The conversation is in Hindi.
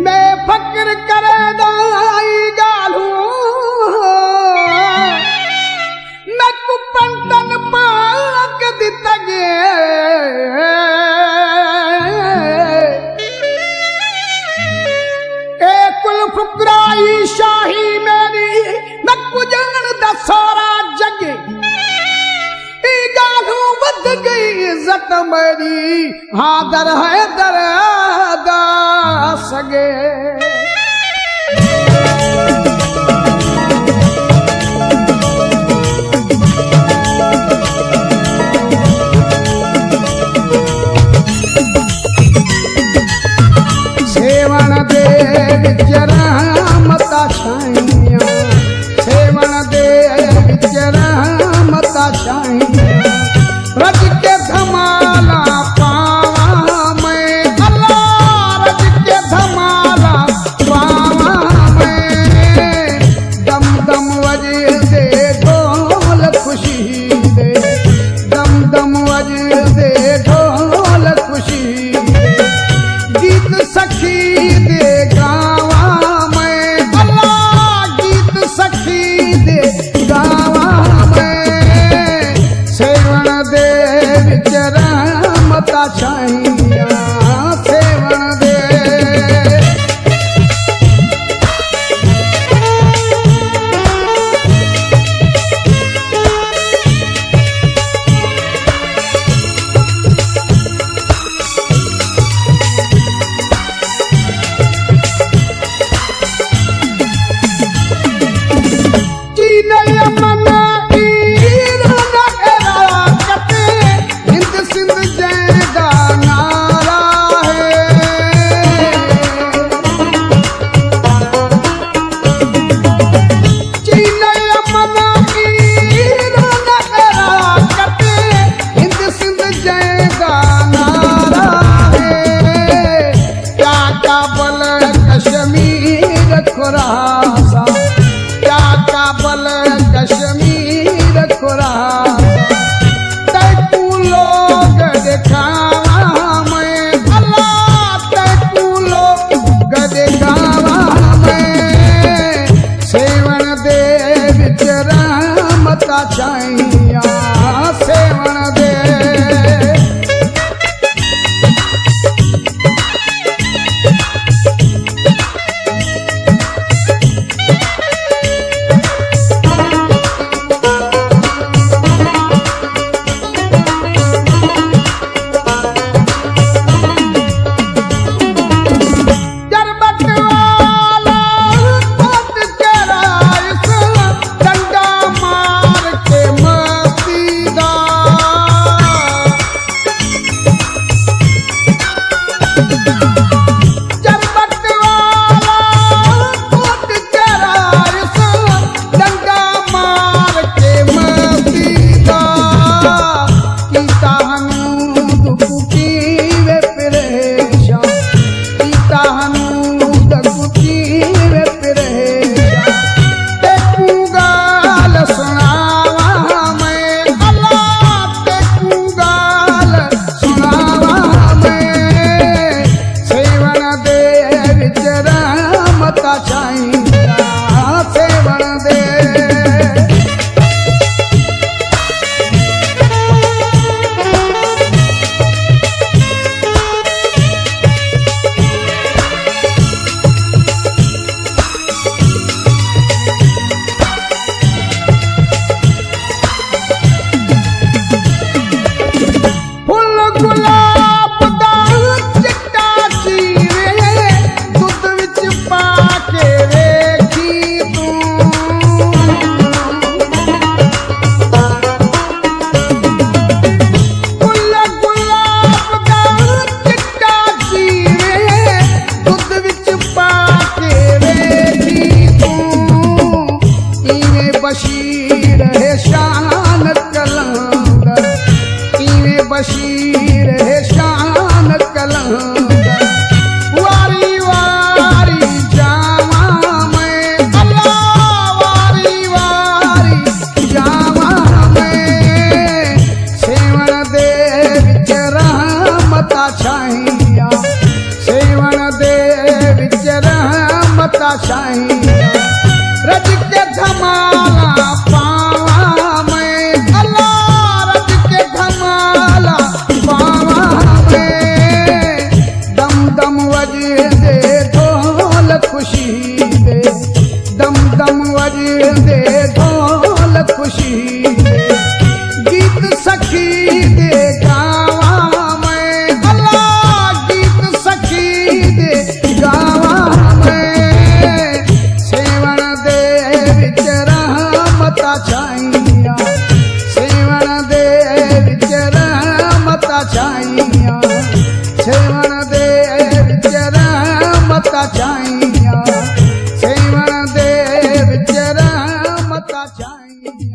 मैं फक्र करे दाई गालू मैं कुपंतन पाक दितगे ए कुल फुकराई शाही मेरी मैं कुजन दसोरा जगे ई गालू बद गई इज्जत मेरी हाँ दर है दर सगे सेवण दे विचरा मता छाइया सेवण दे विचरा मता छाइया रज के धमाला पावा मैं अल्लाह रज के धमाला पावा मैं दम दम वजे दे ढोल खुशी दे दम दम वजे दे ढोल खुशी दे गीत सखी दे गावा मैं अल्लाह गीत सखी दे गावा मैं सेवण दे विचरा मता छाइया सेवण दे खुरासा क्या काबल कश्मीर खुरासा तैकू लोग दिखावा मैं अल्लाह तैकू लोग दिखावा मैं सेवण दे विचरा मता छाइया सेवण दे के रे वजदे ढोल खुशी दे दम दम वजदे ढोल खुशी दे गीत सखी दे गावा मैं अल्लाह गीत सखी दे गावा मैं सेवण दे विच रहमता छाइया सेवण दे विच रहमता छाइया सेवण दे विच रहमता छाइया सेवण दे विच रहमता छाइया।